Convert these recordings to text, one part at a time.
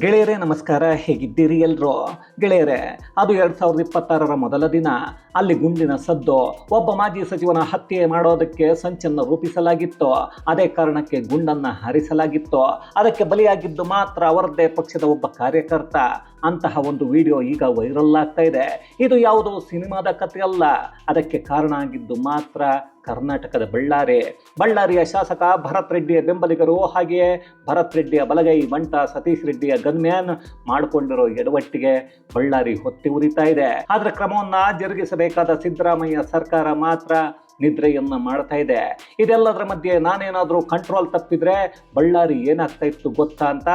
ಗೆಳೆಯರೇ ನಮಸ್ಕಾರ, ಹೇಗಿದ್ದೀರಿ ಎಲ್ರು? ಗೆಳೆಯರೇ, ಅದು 2026ರ ಮೊದಲ ದಿನ. ಅಲ್ಲಿ ಗುಂಡಿನ ಸದ್ದು. ಒಬ್ಬ ಮಾಜಿ ಸಚಿವನ ಹತ್ಯೆ ಮಾಡೋದಕ್ಕೆ ಸಂಚನ್ನು ರೂಪಿಸಲಾಗಿತ್ತು. ಅದೇ ಕಾರಣಕ್ಕೆ ಗುಂಡನ್ನು ಹಾರಿಸಲಾಗಿತ್ತು. ಅದಕ್ಕೆ ಬಲಿಯಾಗಿದ್ದು ಮಾತ್ರ ಅವರದ್ದೇ ಪಕ್ಷದ ಒಬ್ಬ ಕಾರ್ಯಕರ್ತ. ಅಂತಹ ಒಂದು ವಿಡಿಯೋ ಈಗ ವೈರಲ್ ಆಗ್ತಾ ಇದೆ. ಇದು ಯಾವುದೋ ಸಿನಿಮಾದ ಕಥೆಯಲ್ಲ. ಅದಕ್ಕೆ ಕಾರಣ ಆಗಿದ್ದು ಮಾತ್ರ ಕರ್ನಾಟಕದ ಬಳ್ಳಾರಿಯ ಶಾಸಕ ಭರತ್ ರೆಡ್ಡಿಯ ಬೆಂಬಲಿಗರು, ಹಾಗೆಯೇ ಭರತ್ ರೆಡ್ಡಿಯ ಬಲಗೈ ಬಂಟ ಸತೀಶ್ ರೆಡ್ಡಿಯ ಗನ್ಮ್ಯಾನ್ ಮಾಡಿಕೊಂಡಿರೋ ಎಡವಟ್ಟಿಗೆ ಬಳ್ಳಾರಿ ಹೊತ್ತಿ ಉರಿತಾ ಇದೆ. ಆದ್ರೆ ಕ್ರಮವನ್ನ ಜರುಗಿಸಬೇಕಾದ ಸಿದ್ದರಾಮಯ್ಯ ಸರ್ಕಾರ ಮಾತ್ರ ನಿದ್ರೆಯನ್ನ ಮಾಡ್ತಾ ಇದೆ. ಇದೆಲ್ಲದರ ಮಧ್ಯೆ ನಾನೇನಾದರೂ ಕಂಟ್ರೋಲ್ ತಪ್ಪಿದ್ರೆ ಬಳ್ಳಾರಿ ಏನಾಗ್ತಾ ಇತ್ತು ಗೊತ್ತಾ ಅಂತ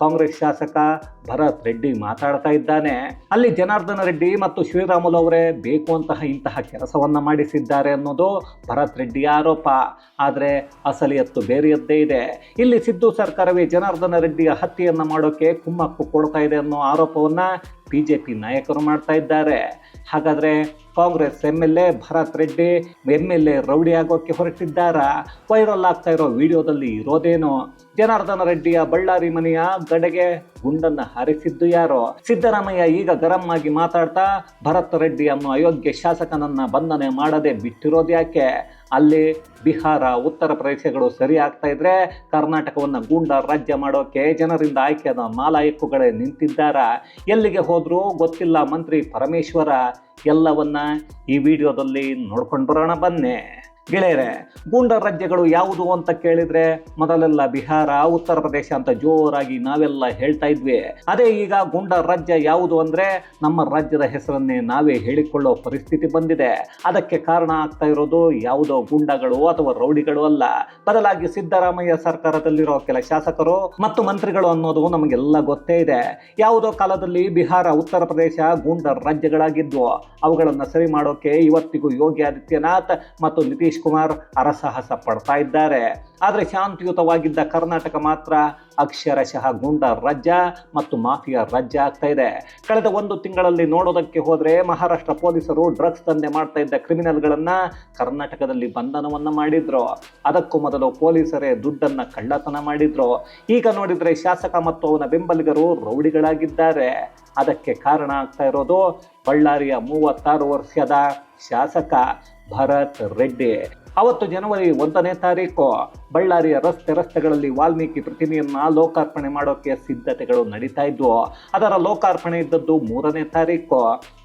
ಕಾಂಗ್ರೆಸ್ ಶಾಸಕ ಭರತ್ ರೆಡ್ಡಿ ಮಾತಾಡ್ತಾ ಇದ್ದಾನೆ. ಅಲ್ಲಿ ಜನಾರ್ದನ ರೆಡ್ಡಿ ಮತ್ತು ಶ್ರೀರಾಮುಲು ಅವರೇ ಬೇಕು ಅಂತಹ ಇಂತಹ ಕೆಲಸವನ್ನ ಮಾಡಿಸಿದ್ದಾರೆ ಅನ್ನೋದು ಭರತ್ ರೆಡ್ಡಿಯ ಆರೋಪ. ಆದರೆ ಅಸಲಿಯತ್ತು ಬೇರೆಯದ್ದೇ ಇದೆ. ಇಲ್ಲಿ ಸಿದ್ದು ಸರ್ಕಾರವೇ ಜನಾರ್ದನ ರೆಡ್ಡಿಯ ಹತ್ಯೆಯನ್ನ ಮಾಡೋಕೆ ಕುಮ್ಮಕ್ಕು ಕೊಡ್ತಾ ಇದೆ ಅನ್ನೋ ಆರೋಪವನ್ನ ಬಿಜೆಪಿ ನಾಯಕರು ಮಾಡ್ತಾ ಇದ್ದಾರೆ. ಹಾಗಾದ್ರೆ Congress MLA Bharat Reddy MLA rowdy ಆಗೋಕ್ಕೆ ಹೊರಟಿದ್ದಾರಾ? ವೈರಲ್ ಆಗ್ತಾ ಇರೋ ವಿಡಿಯೋದಲ್ಲಿ ಇರೋದೇನು? ಜನಾರ್ದನ ರೆಡ್ಡಿಯ ಬಳ್ಳಾರಿ ಮನೆಯ ಗಡೆಗೆ ಗುಂಡನ್ನು ಹಾರಿಸಿದ್ದು ಯಾರು? ಸಿದ್ದರಾಮಯ್ಯ ಈಗ ಗರಂ ಆಗಿ ಮಾತಾಡ್ತಾ ಭರತ್ ರೆಡ್ಡಿ ಅನ್ನೋ ಅಯೋಗ್ಯ ಶಾಸಕನನ್ನ ಬಂಧನೆ ಮಾಡದೆ ಬಿಟ್ಟಿರೋದು ಯಾಕೆ? ಅಲ್ಲಿ ಬಿಹಾರ, ಉತ್ತರ ಪ್ರದೇಶಗಳು ಸರಿ ಆಗ್ತಾ ಇದ್ರೆ ಕರ್ನಾಟಕವನ್ನು ಗೂಂಡ ರಾಜ್ಯ ಮಾಡೋಕೆ ಜನರಿಂದ ಆಯ್ಕೆಯಾದ ಮಾಲಾಯಕ್ಕುಗಳೇ ನಿಂತಿದ್ದಾರ. ಎಲ್ಲಿಗೆ ಹೋದ್ರೂ ಗೊತ್ತಿಲ್ಲ ಮಂತ್ರಿ ಪರಮೇಶ್ವರ. ಎಲ್ಲವನ್ನ ಈ ವಿಡಿಯೋದಲ್ಲಿ ನೋಡ್ಕೊಂಡು ಬರೋಣ ಬನ್ನಿ. ಗೆಳೆಯರೆ, ಗೂಂಡ ರಾಜ್ಯಗಳು ಯಾವುದು ಅಂತ ಕೇಳಿದ್ರೆ ಮೊದಲೆಲ್ಲ ಬಿಹಾರ, ಉತ್ತರ ಪ್ರದೇಶ ಅಂತ ಜೋರಾಗಿ ನಾವೆಲ್ಲ ಹೇಳ್ತಾ ಇದ್ವಿ. ಅದೇ ಈಗ ಗೂಂಡ ರಾಜ್ಯ ಯಾವುದು ಅಂದ್ರೆ ನಮ್ಮ ರಾಜ್ಯದ ಹೆಸರನ್ನೇ ನಾವೇ ಹೇಳಿಕೊಳ್ಳೋ ಪರಿಸ್ಥಿತಿ ಬಂದಿದೆ. ಅದಕ್ಕೆ ಕಾರಣ ಆಗ್ತಾ ಇರೋದು ಯಾವುದೋ ಗೂಂಡಗಳು ಅಥವಾ ರೌಡಿಗಳು ಅಲ್ಲ, ಬದಲಾಗಿ ಸಿದ್ದರಾಮಯ್ಯ ಸರ್ಕಾರದಲ್ಲಿರೋ ಕೆಲ ಶಾಸಕರು ಮತ್ತು ಮಂತ್ರಿಗಳು ಅನ್ನೋದು ನಮಗೆಲ್ಲ ಗೊತ್ತೇ ಇದೆ. ಯಾವುದೋ ಕಾಲದಲ್ಲಿ ಬಿಹಾರ, ಉತ್ತರ ಪ್ರದೇಶ ಗೂಂಡ ರಾಜ್ಯಗಳಾಗಿದ್ವು. ಅವುಗಳನ್ನು ಸರಿ ಮಾಡೋಕೆ ಇವತ್ತಿಗೂ ಯೋಗಿ ಆದಿತ್ಯನಾಥ್ ಮತ್ತು ನಿತೀಶ್ ಕುಮಾರ್ ಅರಸಾಹಸ ಪಡ್ತಾ ಇದ್ದಾರೆ. ಆದರೆ ಶಾಂತಿಯುತವಾಗಿದ್ದ ಕರ್ನಾಟಕ ಮಾತ್ರ ಅಕ್ಷರಶಃ ಗೂಂಡ ರಾಜ್ಯ ಮತ್ತು ಮಾಫಿಯಾ ರಾಜ್ಯ ಆಗ್ತಾ ಇದೆ. ಕಳೆದ ಒಂದು ತಿಂಗಳಲ್ಲಿ ನೋಡೋದಕ್ಕೆ ಹೋದ್ರೆ ಮಹಾರಾಷ್ಟ್ರ ಪೊಲೀಸರು ಡ್ರಗ್ಸ್ ದಂಧೆ ಮಾಡ್ತಾ ಇದ್ದ ಕ್ರಿಮಿನಲ್ಗಳನ್ನ ಕರ್ನಾಟಕದಲ್ಲಿ ಬಂಧನವನ್ನ ಮಾಡಿದ್ರು. ಅದಕ್ಕೂ ಮೊದಲು ಪೊಲೀಸರೇ ದುಡ್ಡನ್ನ ಕಳ್ಳತನ ಮಾಡಿದ್ರು. ಈಗ ನೋಡಿದ್ರೆ ಶಾಸಕ ಮತ್ತು ಅವನ ಬೆಂಬಲಿಗರು ರೌಡಿಗಳಾಗಿದ್ದಾರೆ. ಅದಕ್ಕೆ ಕಾರಣ ಆಗ್ತಾ ಇರೋದು ಬಳ್ಳಾರಿಯ 36 ವರ್ಷದ ಶಾಸಕ ಭರತ್ ರೆಡ್ಡಿ. ಅವತ್ತು ಜನವರಿ 1ನೇ ತಾರೀಕು ಬಳ್ಳಾರಿಯ ರಸ್ತೆಗಳಲ್ಲಿ ವಾಲ್ಮೀಕಿ ಪ್ರತಿಮೆಯನ್ನ ಲೋಕಾರ್ಪಣೆ ಮಾಡೋಕೆ ಸಿದ್ಧತೆಗಳು ನಡೀತಾ ಇದ್ವು. ಅದರ ಲೋಕಾರ್ಪಣೆ ಇದ್ದದ್ದು 3ನೇ ತಾರೀಕು.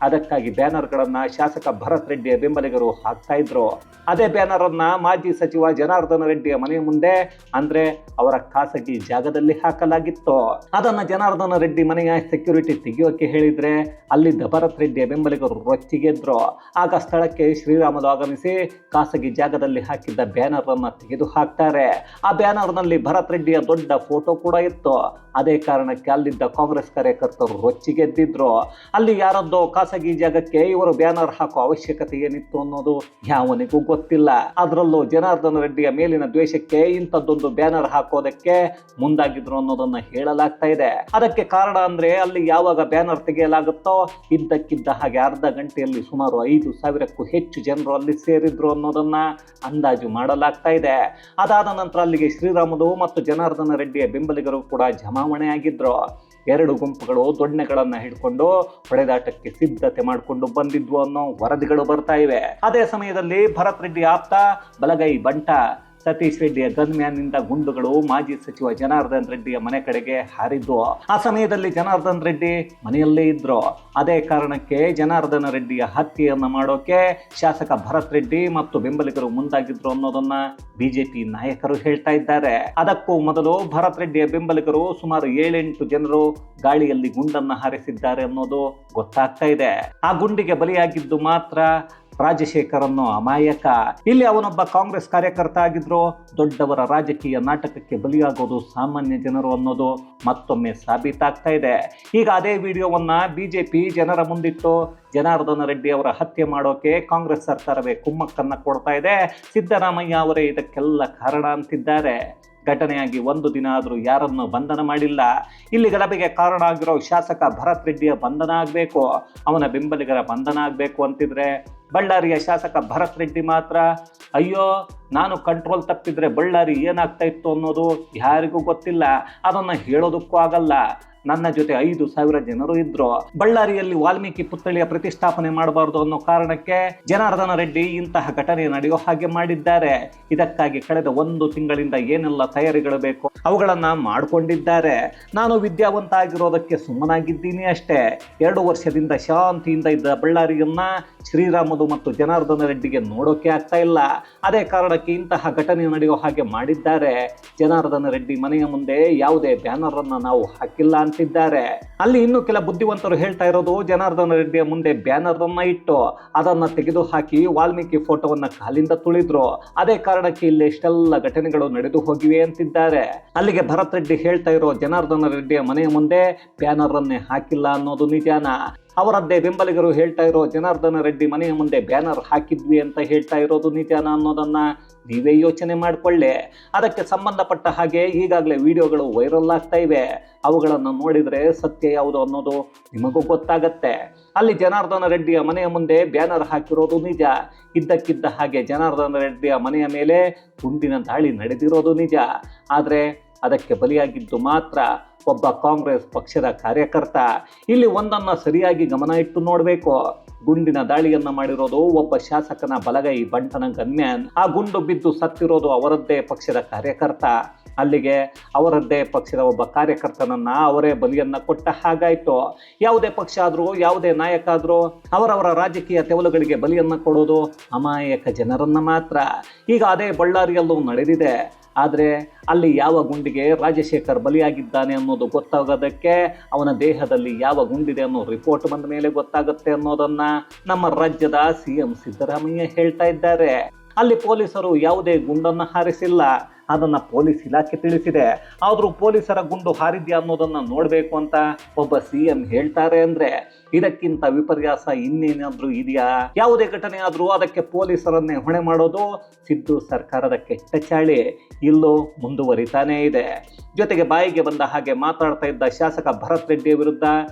ಅದಕ್ಕಾಗಿ ಬ್ಯಾನರ್ಗಳನ್ನ ಶಾಸಕ ಭರತ್ ರೆಡ್ಡಿಯ ಬೆಂಬಲಿಗರು ಹಾಕ್ತಾ ಇದ್ರು. ಅದೇ ಬ್ಯಾನರ್ ಅನ್ನ ಮಾಜಿ ಸಚಿವ ಜನಾರ್ದನ ರೆಡ್ಡಿಯ ಮನೆಯ ಮುಂದೆ, ಅಂದ್ರೆ ಅವರ ಖಾಸಗಿ ಜಾಗದಲ್ಲಿ ಹಾಕಲಾಗಿತ್ತು. ಅದನ್ನ ಜನಾರ್ದನ ರೆಡ್ಡಿ ಮನೆಯ ಸೆಕ್ಯೂರಿಟಿ ತೆಗೆಯೋಕೆ ಹೇಳಿದ್ರೆ ಅಲ್ಲಿದ್ದ ಭರತ್ ರೆಡ್ಡಿಯ ಬೆಂಬಲಿಗರು ರೊಚ್ಚಿಗೆದ್ರು. ಆಗ ಸ್ಥಳಕ್ಕೆ ಶ್ರೀರಾಮುಲು ಆಗಮಿಸಿ ಖಾಸಗಿ ಜಾಗದಲ್ಲಿ ಹಾಕಿದ್ದ ಬ್ಯಾನರ್ ಅನ್ನ ತೆಗೆದು ಹಾಕ್ತಾರೆ. ಆ ಬ್ಯಾನರ್ ನಲ್ಲಿ ಭರತ್ ರೆಡ್ಡಿಯ ದೊಡ್ಡ ಫೋಟೋ ಕೂಡ ಇತ್ತು. ಅದೇ ಕಾರಣಕ್ಕೆ ಅಲ್ಲಿದ್ದ ಕಾಂಗ್ರೆಸ್ ಕಾರ್ಯಕರ್ತರು ರೊಚ್ಚಿಗೆದ್ದಿದ್ರು. ಅಲ್ಲಿ ಯಾರದ್ದೋ ಖಾಸಗಿ ಜಾಗಕ್ಕೆ ಇವರು ಬ್ಯಾನರ್ ಹಾಕೋ ಅವಶ್ಯಕತೆ ಏನಿತ್ತು ಅನ್ನೋದು ಯಾವನಿಗೂ ಗೊತ್ತಿಲ್ಲ. ಅದರಲ್ಲೂ ಜನಾರ್ದನ ರೆಡ್ಡಿಯ ಮೇಲಿನ ದ್ವೇಷಕ್ಕೆ ಇಂಥದ್ದೊಂದು ಬ್ಯಾನರ್ ಹಾಕೋದಕ್ಕೆ ಮುಂದಾಗಿದ್ರು ಅನ್ನೋದನ್ನ ಹೇಳಲಾಗ್ತಾ ಇದೆ. ಅದಕ್ಕೆ ಕಾರಣ ಅಂದ್ರೆ ಅಲ್ಲಿ ಯಾವಾಗ ಬ್ಯಾನರ್ ತೆಗೆಯಲಾಗುತ್ತೋ ಇದ್ದಕ್ಕಿದ್ದ ಹಾಗೆ ಅರ್ಧ ಗಂಟೆಯಲ್ಲಿ ಸುಮಾರು 5,000ಕ್ಕೂ ಹೆಚ್ಚು ಜನರು ಅಲ್ಲಿ ಸೇರಿದ್ರು ಅನ್ನೋದನ್ನ ಅಂದಾಜು ಮಾಡಲಾಗ್ತಾ ಇದೆ. ಅದಾದ ನಂತರ ಅಲ್ಲಿಗೆ ಶ್ರೀರಾಮುಲು ಮತ್ತು ಜನಾರ್ದನ ರೆಡ್ಡಿಯ ಬೆಂಬಲಿಗರು ಕೂಡ ಜಮಾವಣೆ ಆಗಿದ್ರು. 2 ಗುಂಪುಗಳು ದೊಣ್ಣೆಗಳನ್ನ ಹಿಡ್ಕೊಂಡು ಹೊಡೆದಾಟಕ್ಕೆ ಸಿದ್ಧತೆ ಮಾಡಿಕೊಂಡು ಬಂದಿದ್ವು ಅನ್ನೋ ವರದಿಗಳು ಬರ್ತಾ ಇವೆ. ಅದೇ ಸಮಯದಲ್ಲಿ ಭರತ್ ರೆಡ್ಡಿ ಆಪ್ತ ಬಲಗೈ ಬಂಟ ಸತೀಶ್ ರೆಡ್ಡಿಯ ಗನ್ಮ್ಯಾನ್ ನಿಂದ ಗುಂಡುಗಳು ಮಾಜಿ ಸಚಿವ ಜನಾರ್ದನ್ ರೆಡ್ಡಿಯ ಮನೆ ಕಡೆಗೆ ಹಾರಿದ್ವು. ಆ ಸಮಯದಲ್ಲಿ ಜನಾರ್ದನ್ ರೆಡ್ಡಿ ಮನೆಯಲ್ಲೇ ಇದ್ರು. ಅದೇ ಕಾರಣಕ್ಕೆ ಜನಾರ್ದನ ರೆಡ್ಡಿಯ ಹತ್ಯೆಯನ್ನ ಮಾಡೋಕೆ ಶಾಸಕ ಭರತ್ ರೆಡ್ಡಿ ಮತ್ತು ಬೆಂಬಲಿಗರು ಮುಂದಾಗಿದ್ರು ಅನ್ನೋದನ್ನ ಬಿಜೆಪಿ ನಾಯಕರು ಹೇಳ್ತಾ ಇದ್ದಾರೆ. ಅದಕ್ಕೂ ಮೊದಲು ಭರತ್ ರೆಡ್ಡಿಯ ಬೆಂಬಲಿಗರು ಸುಮಾರು 7-8 ಜನರು ಗಾಳಿಯಲ್ಲಿ ಗುಂಡನ್ನ ಹಾರಿಸಿದ್ದಾರೆ ಅನ್ನೋದು ಗೊತ್ತಾಗ್ತಾ ಇದೆ. ಆ ಗುಂಡಿಗೆ ಬಲಿಯಾಗಿದ್ದು ಮಾತ್ರ ರಾಜಶೇಖರ್ ಅನ್ನೋ ಅಮಾಯಕ. ಇಲ್ಲಿ ಅವನೊಬ್ಬ ಕಾಂಗ್ರೆಸ್ ಕಾರ್ಯಕರ್ತ ಆಗಿದ್ರು. ದೊಡ್ಡವರ ರಾಜಕೀಯ ನಾಟಕಕ್ಕೆ ಬಲಿಯಾಗೋದು ಸಾಮಾನ್ಯ ಜನರು ಅನ್ನೋದು ಮತ್ತೊಮ್ಮೆ ಸಾಬೀತಾಗ್ತಾ ಇದೆ. ಈಗ ಅದೇ ವಿಡಿಯೋವನ್ನ ಬಿಜೆಪಿ ಜನರ ಮುಂದಿಟ್ಟು ಜನಾರ್ದನ ರೆಡ್ಡಿ ಅವರ ಹತ್ಯೆ ಮಾಡೋಕೆ ಕಾಂಗ್ರೆಸ್ ಸರ್ಕಾರವೇ ಕುಮ್ಮಕ್ಕನ್ನ ಕೊಡ್ತಾ ಇದೆ. ಸಿದ್ದರಾಮಯ್ಯ ಅವರೇ ಇದಕ್ಕೆಲ್ಲ ಕಾರಣ ಅಂತಿದ್ದಾರೆ. ಘಟನೆಯಾಗಿ 1 ದಿನ ಆದರೂ ಯಾರನ್ನು ಬಂಧನ ಮಾಡಿಲ್ಲ. ಇಲ್ಲಿ ಗಲಭೆಗೆ ಕಾರಣ ಆಗಿರೋ ಶಾಸಕ ಭರತ್ ರೆಡ್ಡಿಯ ಬಂಧನ ಆಗಬೇಕು, ಅವನ ಬೆಂಬಲಿಗರ ಬಂಧನ ಆಗಬೇಕು ಅಂತಿದ್ರೆ ಬಳ್ಳಾರಿಯ ಶಾಸಕ ಭರತ್ ರೆಡ್ಡಿ ಮಾತ್ರ ಅಯ್ಯೋ ನಾನು ಕಂಟ್ರೋಲ್ ತಪ್ಪಿದ್ರೆ ಬಳ್ಳಾರಿ ಏನಾಗ್ತಾ ಇತ್ತು ಅನ್ನೋದು ಯಾರಿಗೂ ಗೊತ್ತಿಲ್ಲ, ಅದನ್ನು ಹೇಳೋದಕ್ಕೂ ಆಗಲ್ಲ, ನನ್ನ ಜೊತೆ 5,000 ಜನರು ಇದ್ರು. ಬಳ್ಳಾರಿಯಲ್ಲಿ ವಾಲ್ಮೀಕಿ ಪುತ್ಥಳಿಯ ಪ್ರತಿಷ್ಠಾಪನೆ ಮಾಡಬಾರದು ಅನ್ನೋ ಕಾರಣಕ್ಕೆ ಜನಾರ್ದನ ರೆಡ್ಡಿ ಇಂತಹ ಘಟನೆ ನಡೆಯೋ ಹಾಗೆ ಮಾಡಿದ್ದಾರೆ. ಇದಕ್ಕಾಗಿ ಕಳೆದ 1 ತಿಂಗಳಿಂದ ಏನೆಲ್ಲ ತಯಾರಿಗಳು ಬೇಕು ಅವುಗಳನ್ನ ಮಾಡಿಕೊಂಡಿದ್ದಾರೆ. ನಾನು ವಿದ್ಯಾವಂತ ಆಗಿರೋದಕ್ಕೆ ಸುಮ್ಮನಾಗಿದ್ದೀನಿ ಅಷ್ಟೇ. 2 ವರ್ಷದಿಂದ ಶಾಂತಿಯಿಂದ ಇದ್ದ ಬಳ್ಳಾರಿಯನ್ನ ಶ್ರೀರಾಮುಲು ಮತ್ತು ಜನಾರ್ದನ ರೆಡ್ಡಿಗೆ ನೋಡೋಕೆ ಆಗ್ತಾ ಇಲ್ಲ. ಅದೇ ಕಾರಣಕ್ಕೆ ಇಂತಹ ಘಟನೆ ನಡೆಯೋ ಹಾಗೆ ಮಾಡಿದ್ದಾರೆ. ಜನಾರ್ದನ ರೆಡ್ಡಿ ಮನೆಯ ಮುಂದೆ ಯಾವುದೇ ಬ್ಯಾನರ್ ಅನ್ನ ನಾವು ಹಾಕಿಲ್ಲ ಅಂತಿದ್ದಾರೆ. ಅಲ್ಲಿ ಇನ್ನು ಕೆಲ ಬುದ್ಧಿವಂತರು ಹೇಳ್ತಾ ಇರೋದು, ಜನಾರ್ದನ ರೆಡ್ಡಿಯ ಮುಂದೆ ಬ್ಯಾನರ್ ಅನ್ನ ಇಟ್ಟು ಅದನ್ನ ತೆಗೆದು ಹಾಕಿ ವಾಲ್ಮೀಕಿ ಫೋಟೋವನ್ನ ಕಾಲಿಂದ ತುಳಿದ್ರು. ಅದೇ ಕಾರಣಕ್ಕೆ ಇಲ್ಲಿ ಇಷ್ಟೆಲ್ಲ ಘಟನೆಗಳು ನಡೆದು ಹೋಗಿವೆ ಅಂತಿದ್ದಾರೆ. ಅಲ್ಲಿಗೆ ಭರತ್ ರೆಡ್ಡಿ ಹೇಳ್ತಾ ಇರೋ ಜನಾರ್ದನ ರೆಡ್ಡಿಯ ಮನೆಯ ಮುಂದೆ ಬ್ಯಾನರ್ ಅನ್ನೇ ಹಾಕಿಲ್ಲ ಅನ್ನೋದು ನಿಜಾನ? ಅವರದ್ದೇ ಬೆಂಬಲಿಗರು ಹೇಳ್ತಾ ಇರೋ ಜನಾರ್ದನ ರೆಡ್ಡಿ ಮನೆಯ ಮುಂದೆ ಬ್ಯಾನರ್ ಹಾಕಿದ್ವಿ ಅಂತ ಹೇಳ್ತಾ ಇರೋದು ನಿಜಾನ ಅನ್ನೋದನ್ನ ನೀವೇ ಯೋಚನೆ ಮಾಡಿಕೊಳ್ಳಿ. ಅದಕ್ಕೆ ಸಂಬಂಧಪಟ್ಟ ಹಾಗೆ ಈಗಾಗಲೇ ವಿಡಿಯೋಗಳು ವೈರಲ್ ಆಗ್ತಾ ಇವೆ. ಅವುಗಳನ್ನು ನೋಡಿದರೆ ಸತ್ಯ ಯಾವುದು ಅನ್ನೋದು ನಿಮಗೂ ಗೊತ್ತಾಗತ್ತೆ. ಅಲ್ಲಿ ಜನಾರ್ದನ ರೆಡ್ಡಿಯ ಮನೆಯ ಮುಂದೆ ಬ್ಯಾನರ್ ಹಾಕಿರೋದು ನಿಜ. ಇದ್ದಕ್ಕಿದ್ದ ಹಾಗೆ ಜನಾರ್ದನ ರೆಡ್ಡಿಯ ಮನೆಯ ಮೇಲೆ ಗುಂಡಿನ ದಾಳಿ ನಡೆದಿರೋದು ನಿಜ. ಆದರೆ ಅದಕ್ಕೆ ಬಲಿಯಾಗಿದ್ದು ಮಾತ್ರ ಒಬ್ಬ ಕಾಂಗ್ರೆಸ್ ಪಕ್ಷದ ಕಾರ್ಯಕರ್ತ. ಇಲ್ಲಿ ಒಂದನ್ನು ಸರಿಯಾಗಿ ಗಮನ ಇಟ್ಟು ನೋಡಬೇಕು. ಗುಂಡಿನ ದಾಳಿಯನ್ನ ಮಾಡಿರೋದು ಒಬ್ಬ ಶಾಸಕನ ಬಲಗೈ ಬಂಟನ ಗನ್ಮ್ಯಾನ್. ಆ ಗುಂಡು ಬಿದ್ದು ಸತ್ತಿರೋದು ಅವರದ್ದೇ ಪಕ್ಷದ ಕಾರ್ಯಕರ್ತ. ಅಲ್ಲಿಗೆ ಅವರದ್ದೇ ಪಕ್ಷದ ಒಬ್ಬ ಕಾರ್ಯಕರ್ತನನ್ನ ಅವರೇ ಬಲಿಯನ್ನ ಕೊಟ್ಟ ಹಾಗಾಯ್ತು. ಯಾವುದೇ ಪಕ್ಷ ಆದ್ರೂ ಯಾವುದೇ ನಾಯಕ ಆದ್ರೂ ಅವರವರ ರಾಜಕೀಯ ತೆವಲುಗಳಿಗೆ ಬಲಿಯನ್ನ ಕೊಡೋದು ಅಮಾಯಕ ಜನರನ್ನ ಮಾತ್ರ. ಈಗ ಅದೇ ಬಳ್ಳಾರಿಯಲ್ಲೂ ನಡೆದಿದೆ. ಆದರೆ ಅಲ್ಲಿ ಯಾವ ಗುಂಡಿಗೆ ರಾಜಶೇಖರ್ ಬಲಿಯಾಗಿದ್ದಾನೆ ಅನ್ನೋದು ಗೊತ್ತಾಗೋದಕ್ಕೆ ಅವನ ದೇಹದಲ್ಲಿ ಯಾವ ಗುಂಡಿದೆ ಅನ್ನೋ ರಿಪೋರ್ಟ್ ಬಂದ ಮೇಲೆ ಗೊತ್ತಾಗುತ್ತೆ ಅನ್ನೋದನ್ನ ನಮ್ಮ ರಾಜ್ಯದ CM ಸಿದ್ದರಾಮಯ್ಯ ಹೇಳ್ತಾ ಇದ್ದಾರೆ. ಅಲ್ಲಿ ಪೊಲೀಸರು ಯಾವುದೇ ಗುಂಡನ್ನು ಹಾರಿಸಿಲ್ಲ, ಅದನ್ನ ಪೊಲೀಸ್ ಇಲಾಖೆ ತಿಳಿಸಿದೆ. ಆದರೂ ಪೊಲೀಸರ ಗುಂಡು ಹಾರಿದ್ಯಾ ಅನ್ನೋದನ್ನ ನೋಡಬೇಕು ಅಂತ ಒಬ್ಬ CM ಹೇಳ್ತಾರೆ ಅಂದ್ರೆ ಇದಕ್ಕಿಂತ ವಿಪರ್ಯಾಸ ಇನ್ನೇನಾದ್ರೂ ಇದೆಯಾ? ಯಾವುದೇ ಘಟನೆ ಆದ್ರೂ ಅದಕ್ಕೆ ಪೊಲೀಸರನ್ನೇ ಹೊಣೆ ಮಾಡೋದು ಸಿದ್ದು ಸರ್ಕಾರದ ಕೆಟ್ಟ ಚಾಳಿ ಇಲ್ಲೂ ಮುಂದುವರಿತಾನೇ ಇದೆ. ಜೊತೆಗೆ ಬಾಯಿಗೆ ಬಂದ ಹಾಗೆ ಮಾತಾಡ್ತಾ ಇದ್ದ ಶಾಸಕ ಭರತ್ ರೆಡ್ಡಿಯ ವಿರುದ್ಧ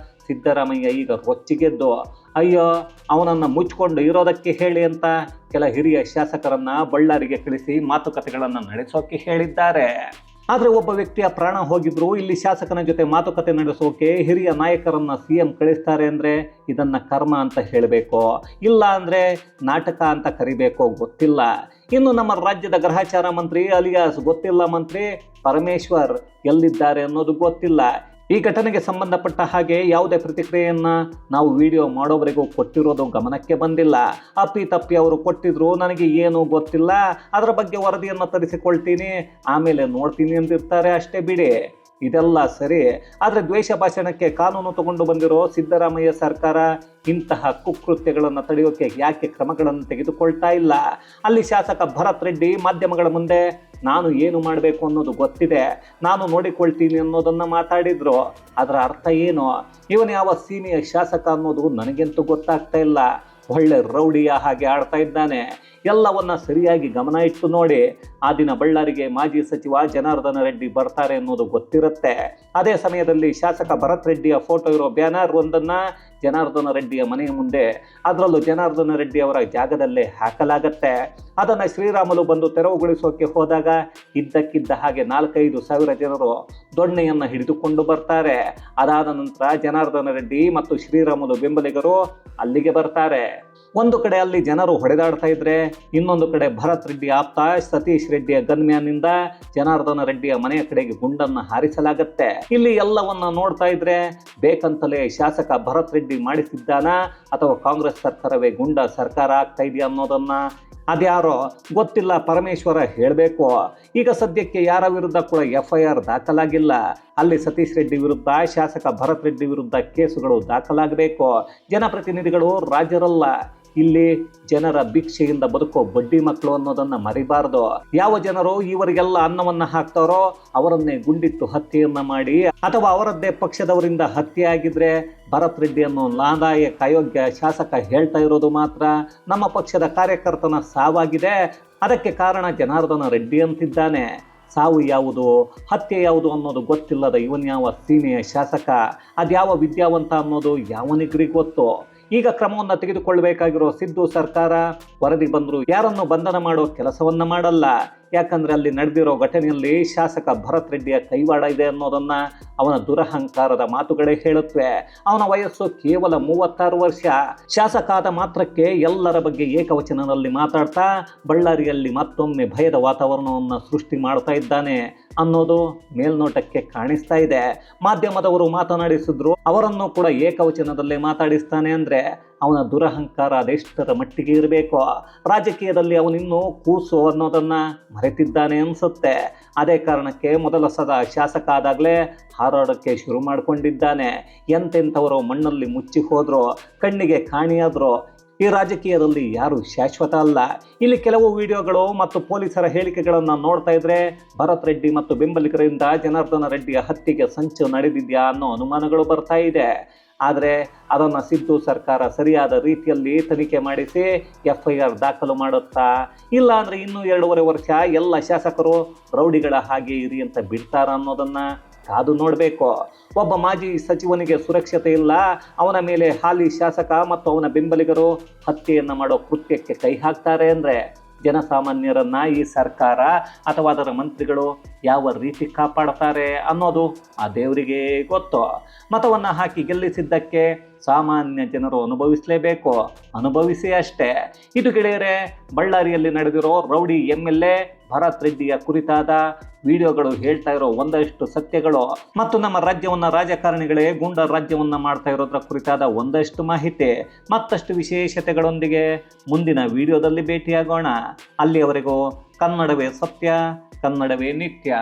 ಸಿದ್ದರಾಮಯ್ಯ ಈಗ ರೊಚ್ಚಿಗೆದ್ದು ಅಯ್ಯೋ ಅವನನ್ನು ಮುಚ್ಚಿಕೊಂಡು ಇರೋದಕ್ಕೆ ಹೇಳಿ ಅಂತ ಕೆಲ ಹಿರಿಯ ಶಾಸಕರನ್ನ ಬಳ್ಳಾರಿಗೆ ಕಳಿಸಿ ಮಾತುಕತೆಗಳನ್ನು ನಡೆಸೋಕೆ ಹೇಳಿದ್ದಾರೆ. ಆದರೆ ಒಬ್ಬ ವ್ಯಕ್ತಿಯ ಪ್ರಾಣ ಹೋಗಿದ್ರು ಇಲ್ಲಿ ಶಾಸಕನ ಜೊತೆ ಮಾತುಕತೆ ನಡೆಸೋಕೆ ಹಿರಿಯ ನಾಯಕರನ್ನ CM ಕಳಿಸ್ತಾರೆ ಅಂದರೆ ಇದನ್ನ ಕರ್ಮ ಅಂತ ಹೇಳಬೇಕು, ಇಲ್ಲ ಅಂದರೆ ನಾಟಕ ಅಂತ ಕರಿಬೇಕೋ ಗೊತ್ತಿಲ್ಲ. ಇನ್ನು ನಮ್ಮ ರಾಜ್ಯದ ಗೃಹಚಾರ ಮಂತ್ರಿ ಅಲಿಯಾಸ್ ಗೊತ್ತಿಲ್ಲ ಮಂತ್ರಿ ಪರಮೇಶ್ವರ್ ಎಲ್ಲಿದ್ದಾರೆ ಅನ್ನೋದು ಗೊತ್ತಿಲ್ಲ. ಈ ಘಟನೆಗೆ ಸಂಬಂಧಪಟ್ಟ ಹಾಗೆ ಯಾವುದೇ ಪ್ರತಿಕ್ರಿಯೆಯನ್ನ ನಾವು ವಿಡಿಯೋ ಮಾಡೋವರೆಗೂ ಕೊಟ್ಟಿರೋದು ಗಮನಕ್ಕೆ ಬಂದಿಲ್ಲ. ಅಪ್ಪಿತಪ್ಪಿ ಅವರು ಕೊಟ್ಟಿದ್ರು, ನನಗೆ ಏನೂ ಗೊತ್ತಿಲ್ಲ, ಅದರ ಬಗ್ಗೆ ವರದಿಯನ್ನು ತರಿಸಿಕೊಳ್ತೀನಿ, ಆಮೇಲೆ ನೋಡ್ತೀನಿ ಅಂತಿರ್ತಾರೆ ಅಷ್ಟೇ ಬಿಡಿ. ಇದೆಲ್ಲ ಸರಿ. ಆದರೆ ದ್ವೇಷ ಭಾಷಣಕ್ಕೆ ಕಾನೂನು ತಗೊಂಡು ಬಂದಿರೋ ಸಿದ್ದರಾಮಯ್ಯ ಸರ್ಕಾರ ಇಂತಹ ಕುಕೃತ್ಯಗಳನ್ನು ತಡೆಯೋಕೆ ಯಾಕೆ ಕ್ರಮಗಳನ್ನು ತೆಗೆದುಕೊಳ್ತಾ ಇಲ್ಲ? ಅಲ್ಲಿ ಶಾಸಕ ಭರತ್ ರೆಡ್ಡಿ ಮಾಧ್ಯಮಗಳ ಮುಂದೆ ನಾನು ಏನು ಮಾಡಬೇಕು ಅನ್ನೋದು ಗೊತ್ತಿದೆ, ನಾನು ನೋಡಿಕೊಳ್ತೀನಿ ಅನ್ನೋದನ್ನು ಮಾತಾಡಿದ್ರು. ಅದರ ಅರ್ಥ ಏನು? ಇವನು ಯಾವ ಸೀಮೆಯ ಶಾಸಕ ಅನ್ನೋದು ನನಗಂತೂ ಗೊತ್ತಾಗ್ತಾ ಇಲ್ಲ. ಒಳ್ಳೆ ರೌಡಿಯ ಹಾಗೆ ಆಡ್ತಾ ಇದ್ದಾನೆ. ಎಲ್ಲವನ್ನ ಸರಿಯಾಗಿ ಗಮನ ಇಟ್ಟು ನೋಡಿ. ಆ ದಿನ ಬಳ್ಳಾರಿಗೆ ಮಾಜಿ ಸಚಿವ ಜನಾರ್ದನ ರೆಡ್ಡಿ ಬರ್ತಾರೆ ಅನ್ನೋದು ಗೊತ್ತಿರುತ್ತೆ. ಅದೇ ಸಮಯದಲ್ಲಿ ಶಾಸಕ ಭರತ್ ರೆಡ್ಡಿಯ ಫೋಟೋ ಇರೋ ಬ್ಯಾನರ್ ಒಂದನ್ನ ಜನಾರ್ದನ ರೆಡ್ಡಿಯ ಮನೆಯ ಮುಂದೆ, ಅದರಲ್ಲೂ ಜನಾರ್ದನ ರೆಡ್ಡಿ ಅವರ ಜಾಗದಲ್ಲೇ ಹಾಕಲಾಗತ್ತೆ. ಅದನ್ನು ಶ್ರೀರಾಮುಲು ಬಂದು ತೆರವುಗೊಳಿಸೋಕೆ ಹೋದಾಗ ಇದ್ದಕ್ಕಿದ್ದ ಹಾಗೆ 4-5 ಸಾವಿರ ಜನರು ದೊಣ್ಣೆಯನ್ನು ಹಿಡಿದುಕೊಂಡು ಬರ್ತಾರೆ. ಅದಾದ ನಂತರ ಜನಾರ್ದನ ರೆಡ್ಡಿ ಮತ್ತು ಶ್ರೀರಾಮುಲು ಬೆಂಬಲಿಗರು ಅಲ್ಲಿಗೆ ಬರ್ತಾರೆ. ಒಂದು ಕಡೆ ಅಲ್ಲಿ ಜನರು ಹೊಡೆದಾಡ್ತಾ ಇದ್ರೆ, ಇನ್ನೊಂದು ಕಡೆ ಭರತ್ ರೆಡ್ಡಿ ಆಪ್ತ ಸತೀಶ್ ರೆಡ್ಡಿಯ ಗನ್ಮ್ಯಾನ್ನಿಂದ ಜನಾರ್ದನ ರೆಡ್ಡಿಯ ಮನೆಯ ಕಡೆಗೆ ಗುಂಡನ್ನು ಹಾರಿಸಲಾಗತ್ತೆ. ಇಲ್ಲಿ ಎಲ್ಲವನ್ನ ನೋಡ್ತಾ ಇದ್ರೆ ಬೇಕಂತಲೇ ಶಾಸಕ ಭರತ್ ರೆಡ್ಡಿ ಮಾಡಿಸಿದ್ದಾನ ಅಥವಾ ಕಾಂಗ್ರೆಸ್ ಸರ್ಕಾರವೇ ಗುಂಡ ಸರ್ಕಾರ ಆಗ್ತಾ ಇದೆಯಾ ಅನ್ನೋದನ್ನ ಅದ್ಯಾರೋ ಗೊತ್ತಿಲ್ಲ, ಪರಮೇಶ್ವರ ಹೇಳಬೇಕು. ಈಗ ಸದ್ಯಕ್ಕೆ ಯಾರ ವಿರುದ್ಧ ಕೂಡ FIR ದಾಖಲಾಗಿಲ್ಲ. ಅಲ್ಲಿ ಸತೀಶ್ ರೆಡ್ಡಿ ವಿರುದ್ಧ, ಶಾಸಕ ಭರತ್ ರೆಡ್ಡಿ ವಿರುದ್ಧ ಕೇಸುಗಳು ದಾಖಲಾಗಬೇಕು. ಜನಪ್ರತಿನಿಧಿಗಳು ರಾಜರಲ್ಲ, ಇಲ್ಲಿ ಜನರ ಭಿಕ್ಷೆಯಿಂದ ಬದುಕೋ ಬಡ್ಡಿ ಮಕ್ಕಳು ಅನ್ನೋದನ್ನ ಮರಿಬಾರ್ದು. ಯಾವ ಜನರು ಇವರಿಗೆಲ್ಲ ಅನ್ನವನ್ನ ಹಾಕ್ತಾರೋ ಅವರನ್ನೇ ಗುಂಡಿಟ್ಟು ಹತ್ಯೆಯನ್ನ ಮಾಡಿ, ಅಥವಾ ಅವರದ್ದೇ ಪಕ್ಷದವರಿಂದ ಹತ್ಯೆ ಆಗಿದ್ರೆ ಭರತ್ ರೆಡ್ಡಿ ಅನ್ನೋ ಲಾದಾಯಕ ಅಯೋಗ್ಯ ಶಾಸಕ ಹೇಳ್ತಾ ಇರೋದು ಮಾತ್ರ ನಮ್ಮ ಪಕ್ಷದ ಕಾರ್ಯಕರ್ತನ ಸಾವಾಗಿದೆ, ಅದಕ್ಕೆ ಕಾರಣ ಜನಾರ್ದನ ರೆಡ್ಡಿ ಅಂತಿದ್ದಾನೆ. ಸಾವು ಯಾವುದು, ಹತ್ಯೆ ಯಾವುದು ಅನ್ನೋದು ಗೊತ್ತಿಲ್ಲದ ಇವನ್ಯಾವ ಸೀಮೆಯ ಶಾಸಕ, ಅದ್ಯಾವ ವಿದ್ಯಾವಂತ ಅನ್ನೋದು ಯಾವನಿಗ್ರಿ ಗೊತ್ತು. ಈಗ ಕ್ರಮವನ್ನು ತೆಗೆದುಕೊಳ್ಳಬೇಕಾಗಿರೋ ಸಿದ್ದು ಸರ್ಕಾರ ವರದಿ ಬಂದರೂ ಯಾರನ್ನು ಬಂಧನ ಮಾಡೋ ಕೆಲಸವನ್ನ ಮಾಡಲ್ಲ. ಯಾಕಂದರೆ ಅಲ್ಲಿ ನಡೆದಿರೋ ಘಟನೆಯಲ್ಲಿ ಶಾಸಕ ಭರತ್ ರೆಡ್ಡಿಯ ಕೈವಾಡ ಇದೆ ಅನ್ನೋದನ್ನು ಅವನ ದುರಹಂಕಾರದ ಮಾತುಗಳೇ ಹೇಳುತ್ತವೆ. ಅವನ ವಯಸ್ಸು ಕೇವಲ 36 ವರ್ಷ. ಶಾಸಕ ಆದ ಮಾತ್ರಕ್ಕೆ ಎಲ್ಲರ ಬಗ್ಗೆ ಏಕವಚನದಲ್ಲಿ ಮಾತಾಡ್ತಾ ಬಳ್ಳಾರಿಯಲ್ಲಿ ಮತ್ತೊಮ್ಮೆ ಭಯದ ವಾತಾವರಣವನ್ನು ಸೃಷ್ಟಿ ಮಾಡ್ತಾ ಇದ್ದಾನೆ ಅನ್ನೋದು ಮೇಲ್ನೋಟಕ್ಕೆ ಕಾಣಿಸ್ತಾ ಇದೆ. ಮಾಧ್ಯಮದವರು ಮಾತನಾಡಿಸಿದ್ರು, ಅವರನ್ನು ಕೂಡ ಏಕವಚನದಲ್ಲೇ ಮಾತಾಡಿಸ್ತಾನೆ ಅಂದರೆ ಅವನ ದುರಹಂಕಾರ ಅದೆಷ್ಟರ ಮಟ್ಟಿಗೆ ಇರಬೇಕು. ರಾಜಕೀಯದಲ್ಲಿ ಅವನಿನ್ನೂ ಕೂಸು ಅನ್ನೋದನ್ನು ಮರೆತಿದ್ದಾನೆ ಅನಿಸುತ್ತೆ. ಅದೇ ಕಾರಣಕ್ಕೆ ಮೊದಲ ಸದ ಶಾಸಕ ಆದಾಗಲೇ ಹಾರಾಡೋಕ್ಕೆ ಶುರು ಮಾಡಿಕೊಂಡಿದ್ದಾನೆ. ಎಂತೆಂಥವರು ಮಣ್ಣಲ್ಲಿ ಮುಚ್ಚಿ ಹೋದ್ರು, ಕಣ್ಣಿಗೆ ಕಾಣಿಯಾದ್ರು. ಈ ರಾಜಕೀಯದಲ್ಲಿ ಯಾರು ಶಾಶ್ವತ ಅಲ್ಲ. ಇಲ್ಲಿ ಕೆಲವು ವಿಡಿಯೋಗಳು ಮತ್ತು ಪೊಲೀಸರ ಹೇಳಿಕೆಗಳನ್ನು ನೋಡ್ತಾ ಇದ್ರೆ ಭರತ್ ರೆಡ್ಡಿ ಮತ್ತು ಬೆಂಬಲಿಗರಿಂದ ಜನಾರ್ದನ ರೆಡ್ಡಿಯ ಹತ್ಯೆಗೆ ಸಂಚು ನಡೆದಿದೆಯಾ ಅನ್ನೋ ಅನುಮಾನಗಳು ಬರ್ತಾ ಇದೆ. ಆದರೆ ಅದನ್ನು ಸಿದ್ದು ಸರ್ಕಾರ ಸರಿಯಾದ ರೀತಿಯಲ್ಲಿ ತನಿಖೆ ಮಾಡಿಸಿ FIR ದಾಖಲು ಮಾಡುತ್ತಾ, ಇಲ್ಲ ಅಂದರೆ ಇನ್ನೂ 2.5 ವರ್ಷ ಎಲ್ಲ ಶಾಸಕರು ರೌಡಿಗಳ ಹಾಗೆ ಇರಿ ಅಂತ ಬಿಡ್ತಾರ ಅನ್ನೋದನ್ನು ಕಾದು ನೋಡಬೇಕು. ಒಬ್ಬ ಮಾಜಿ ಸಚಿವನಿಗೆ ಸುರಕ್ಷತೆ ಇಲ್ಲ, ಅವನ ಮೇಲೆ ಹಾಲಿ ಶಾಸಕ ಮತ್ತು ಅವನ ಬೆಂಬಲಿಗರು ಹತ್ಯೆಯನ್ನು ಮಾಡೋ ಕೃತ್ಯಕ್ಕೆ ಕೈ ಹಾಕ್ತಾರೆ ಅಂದರೆ ಜನಸಾಮಾನ್ಯರನ್ನ ಈ ಸರ್ಕಾರ ಅಥವಾ ಅದರ ಮಂತ್ರಿಗಳು ಯಾವ ರೀತಿ ಕಾಪಾಡ್ತಾರೆ ಅನ್ನೋದು ಆ ದೇವರಿಗೆ ಗೊತ್ತು. ಮತವನ್ನು ಹಾಕಿ ಗೆಲ್ಲಿಸಿದ್ದಕ್ಕೆ ಸಾಮಾನ್ಯ ಜನರು ಅನುಭವಿಸಲೇಬೇಕು, ಅನುಭವಿಸಿ ಅಷ್ಟೇ. ಇದು ಗೆಳೆಯರೆ, ಬಳ್ಳಾರಿಯಲ್ಲಿ ನಡೆದಿರೋ ರೌಡಿ MLA ಭರತ್ ರೆಡ್ಡಿಯ ಕುರಿತಾದ ವಿಡಿಯೋಗಳು ಹೇಳ್ತಾ ಇರೋ ಒಂದಷ್ಟು ಸತ್ಯಗಳು ಮತ್ತು ನಮ್ಮ ರಾಜ್ಯವನ್ನು ರಾಜಕಾರಣಿಗಳೇ ಗೂಂಡ ರಾಜ್ಯವನ್ನು ಮಾಡ್ತಾ ಇರೋದ್ರ ಕುರಿತಾದ ಒಂದಷ್ಟು ಮಾಹಿತಿ, ಮತ್ತಷ್ಟು ವಿಶೇಷತೆಗಳೊಂದಿಗೆ ಮುಂದಿನ ವಿಡಿಯೋದಲ್ಲಿ ಭೇಟಿಯಾಗೋಣ. ಅಲ್ಲಿಯವರೆಗೂ ಕನ್ನಡವೇ ಸತ್ಯ, ಕನ್ನಡವೇ ನಿತ್ಯ.